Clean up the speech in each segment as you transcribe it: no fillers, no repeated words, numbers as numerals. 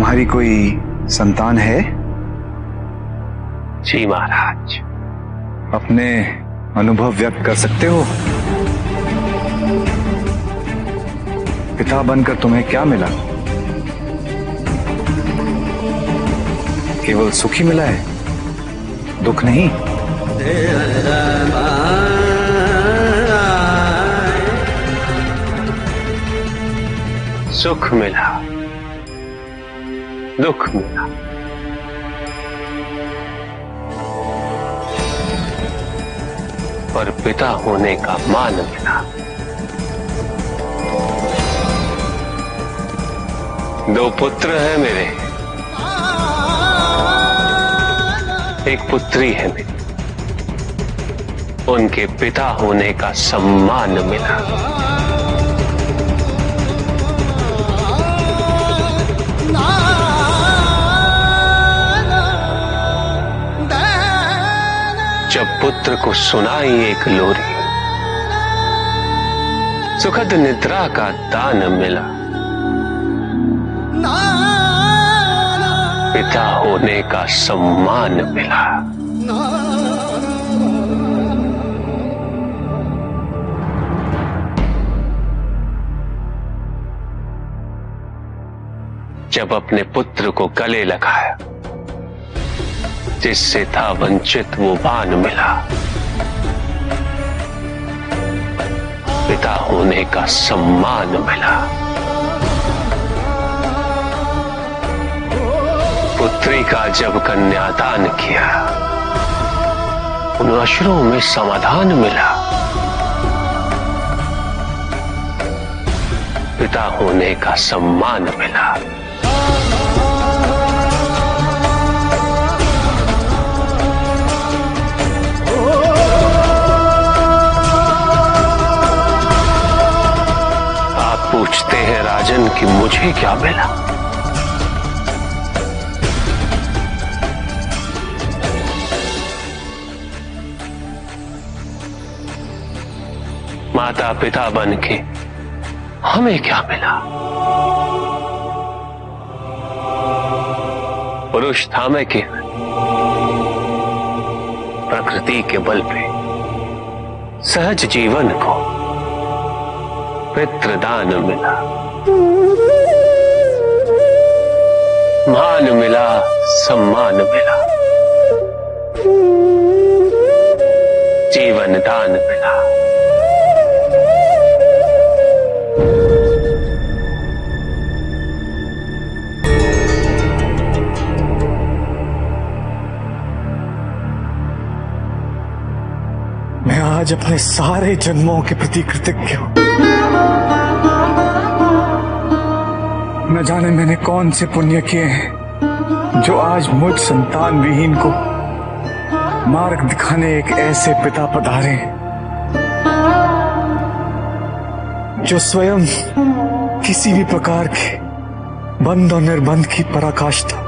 तुम्हारी कोई संतान है? जी महाराज। अपने अनुभव व्यक्त कर सकते हो? पिता बनकर तुम्हें क्या मिला? केवल सुख ही मिला है, दुख नहीं? सुख मिला, दुख मिला, पर पिता होने का मान मिला। दो पुत्र हैं मेरे, एक पुत्री है मेरी। उनके पिता होने का सम्मान मिला। जब पुत्र को सुनाई एक लोरी, सुखद निद्रा का दान मिला। पिता होने का सम्मान मिला। जब अपने पुत्र को गले लगाया, जिससे था वंचित वो भान मिला। पिता होने का सम्मान मिला। पुत्री का जब कन्यादान किया, उन अश्रुओं में समाधान मिला। पिता होने का सम्मान मिला। पूछते हैं राजन कि मुझे क्या मिला? माता पिता बन के हमें क्या मिला? पुरुष थामे के प्रकृति के बल पे सहज जीवन को पितृदान मिला। मान मिला, सम्मान मिला, जीवन दान मिला। मैं आज अपने सारे जन्मों के प्रति कृतज्ञ हूं। न जाने मैंने कौन से पुण्य किए हैं जो आज मुझ संतान विहीन को मार्ग दिखाने एक ऐसे पिता पधारे जो स्वयं किसी भी प्रकार के बंध और निर्बंध की पराकाष्ठा।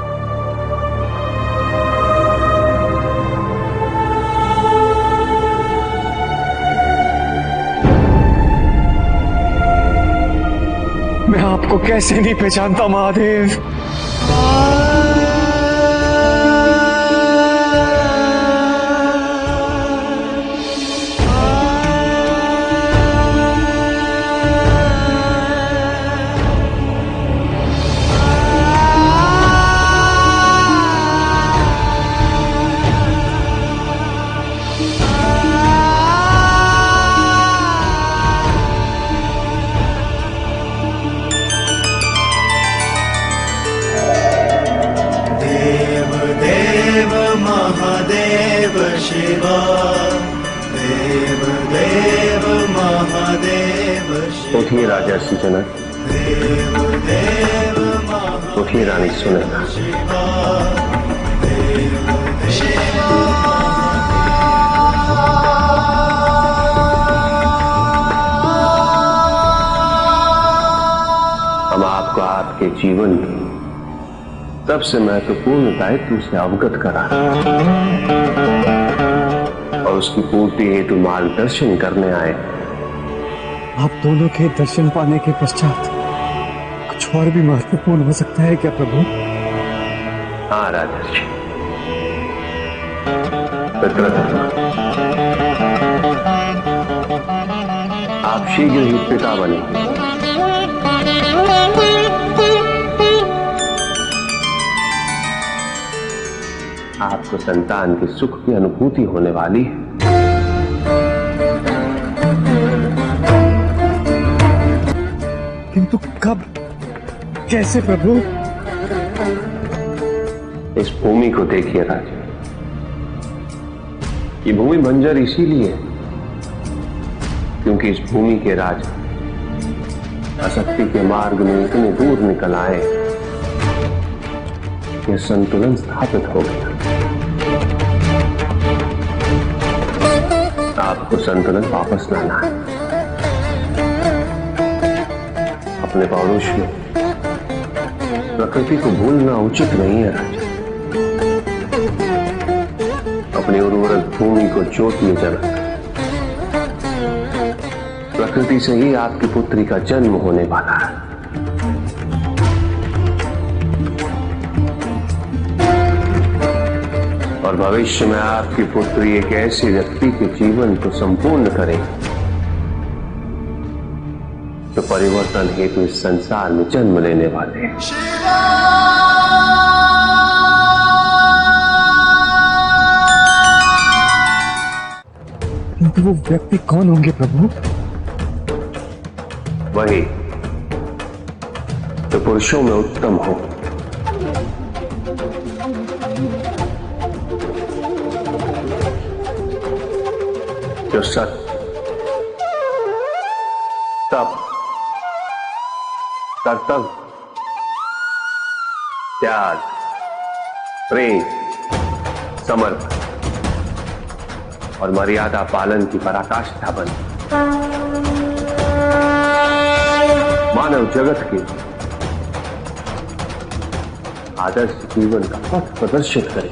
मैं आपको कैसे नहीं पहचानता महादेव। महादेव शिवा, देव देव महादेव शिवा। उठिए राजा श्री जनक, देव देव उठिए रानी सुनैना। हम आपको आपके जीवन की सबसे महत्वपूर्ण दायित्व से अवगत करा और उसकी पूर्ति हेतु मार्गदर्शन करने आए। आप दोनों के दर्शन पाने के पश्चात कुछ कुछ और भी महत्वपूर्ण हो सकता है क्या प्रभु? हाँ राजर्षि, पितृधर्म। आप शीघ्र ही पिता बनेंगे। आपको संतान के सुख की अनुभूति होने वाली है। किंतु कब, कैसे प्रभु? इस भूमि को देखिए राजा, ये भूमि बंजर इसीलिए है क्योंकि इस भूमि के राजा असक्ति के मार्ग में इतने दूर निकल आए कि संतुलन स्थापित हो गया। आपको संतुलन वापस लाना है। अपने पौरुष में प्रकृति को भूलना उचित नहीं है राजा। अपनी उर्वरक भूमि को जोत में जला। प्रकृति से ही आपकी पुत्री का जन्म होने वाला है। और भविष्य में आपकी पुत्री एक ऐसे व्यक्ति के जीवन को संपूर्ण करेगी जो परिवर्तन हेतु इस संसार में जन्म लेने वाले हैं। किंतु वो व्यक्ति कौन होंगे प्रभु? वही जो पुरुषों में उत्तम हो, जो सत्य, तप, कर्तव्य, त्याग, प्रेम, समर्पण और मर्यादा पालन की पराकाष्ठा बने। मानव जगत के आदर्श जीवन का पथ प्रदर्शित करे।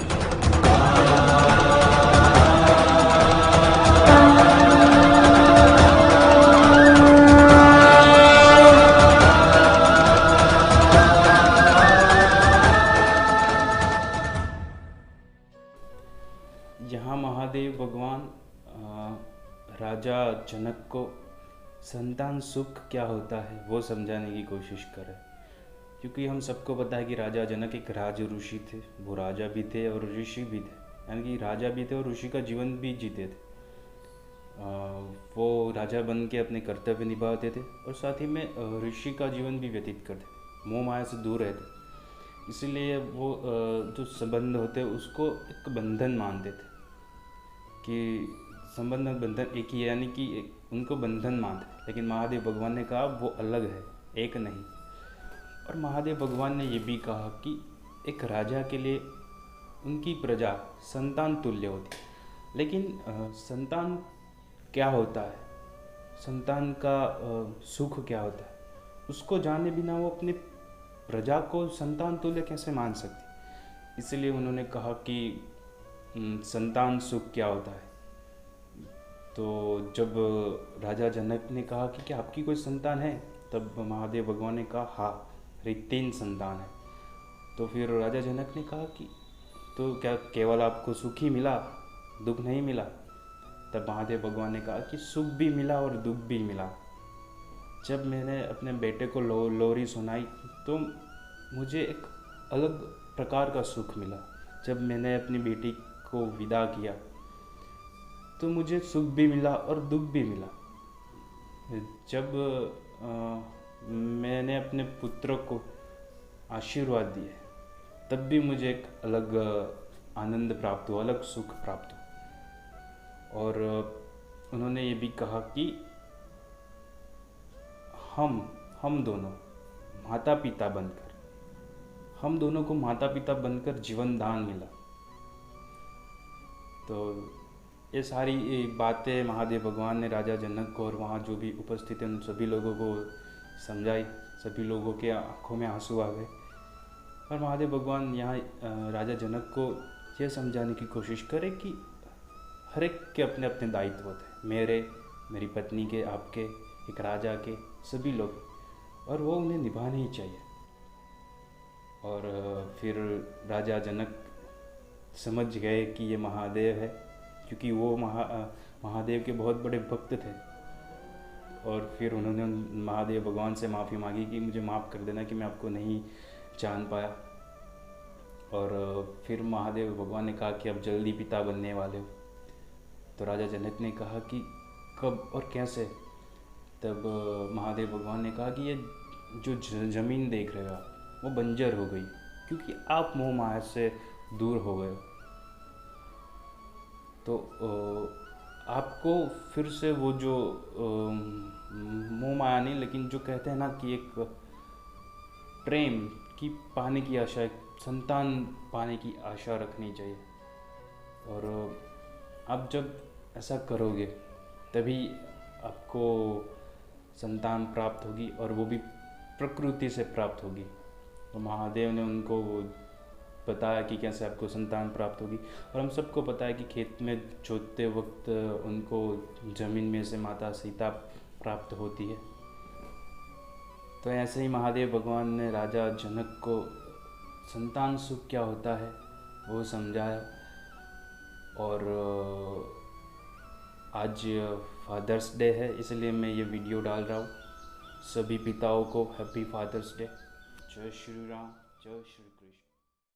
यहाँ महादेव भगवान राजा जनक को संतान सुख क्या होता है वो समझाने की कोशिश करे, क्योंकि हम सबको पता है कि राजा जनक एक राज ऋषि थे। वो राजा भी थे और ऋषि भी थे, यानी कि राजा भी थे और ऋषि का जीवन भी जीते थे। वो राजा बन के अपने कर्तव्य निभाते थे और साथ ही में ऋषि का जीवन भी व्यतीत करते, मोह माया से दूर रहते। इसीलिए वो जो संबंध होते उसको एक बंधन मानते थे कि संबंध बंधन एक ही है, यानी कि उनको बंधन मानते। लेकिन महादेव भगवान ने कहा वो अलग है, एक नहीं। और महादेव भगवान ने ये भी कहा कि एक राजा के लिए उनकी प्रजा संतान तुल्य होती। लेकिन संतान क्या होता है, संतान का सुख क्या होता है, उसको जाने बिना वो अपने प्रजा को संतान तुल्य कैसे मान सकती। इसलिए उन्होंने कहा कि संतान सुख क्या होता है। तो जब राजा जनक ने कहा कि क्या आपकी कोई संतान है, तब महादेव भगवान ने कहा हाँ, मेरी 3 संतान है। तो फिर राजा जनक ने कहा कि तो क्या केवल आपको सुख ही मिला, दुख नहीं मिला? तब महादेव भगवान ने कहा कि सुख भी मिला और दुख भी मिला। जब मैंने अपने बेटे को लोरी सुनाई तो मुझे एक अलग प्रकार का सुख मिला। जब मैंने अपनी बेटी को विदा किया तो मुझे सुख भी मिला और दुख भी मिला। जब मैंने अपने पुत्र को आशीर्वाद दिए तब भी मुझे एक अलग आनंद प्राप्त हुआ, अलग सुख प्राप्त हुआ। और उन्होंने ये भी कहा कि हम दोनों माता पिता बनकर, हम दोनों को माता पिता बनकर जीवन दान मिला। तो ये सारी बातें महादेव भगवान ने राजा जनक को और वहाँ जो भी उपस्थित हैं उन सभी लोगों को समझाई। सभी लोगों के आंखों में आंसू आ गए। और महादेव भगवान यहाँ राजा जनक को यह समझाने की कोशिश करे कि हर एक के अपने अपने दायित्व होते हैं, मेरी पत्नी के, आपके, एक राजा के, सभी लोग, और वो उन्हें निभाने ही चाहिए। और फिर राजा जनक समझ गए कि ये महादेव है, क्योंकि वो महादेव के बहुत बड़े भक्त थे। और फिर उन्होंने महादेव भगवान से माफ़ी मांगी कि मुझे माफ़ कर देना कि मैं आपको नहीं जान पाया। और फिर महादेव भगवान ने कहा कि अब जल्दी पिता बनने वाले हो। तो राजा जनक ने कहा कि कब और कैसे। तब महादेव भगवान ने कहा कि ये जो ज़मीन देख रहे हो आप, वो बंजर हो गई, क्योंकि आप मोह माया से दूर हो गए। तो आपको फिर से वो जो मोह माया नहीं, लेकिन जो कहते हैं ना कि एक प्रेम की पाने की आशा, एक संतान पाने की आशा रखनी चाहिए। और आप जब ऐसा करोगे तभी आपको संतान प्राप्त होगी, और वो भी प्रकृति से प्राप्त होगी। तो महादेव ने उनको बताया कि कैसे आपको संतान प्राप्त होगी। और हम सबको पता है कि खेत में जोतते वक्त उनको ज़मीन में से माता सीता प्राप्त होती है। तो ऐसे ही महादेव भगवान ने राजा जनक को संतान सुख क्या होता है वो समझाया। और आज फादर्स डे है, इसलिए मैं ये वीडियो डाल रहा हूँ। सभी पिताओं को हैप्पी फादर्स डे। जय श्री राम, जय श्री कृष्ण।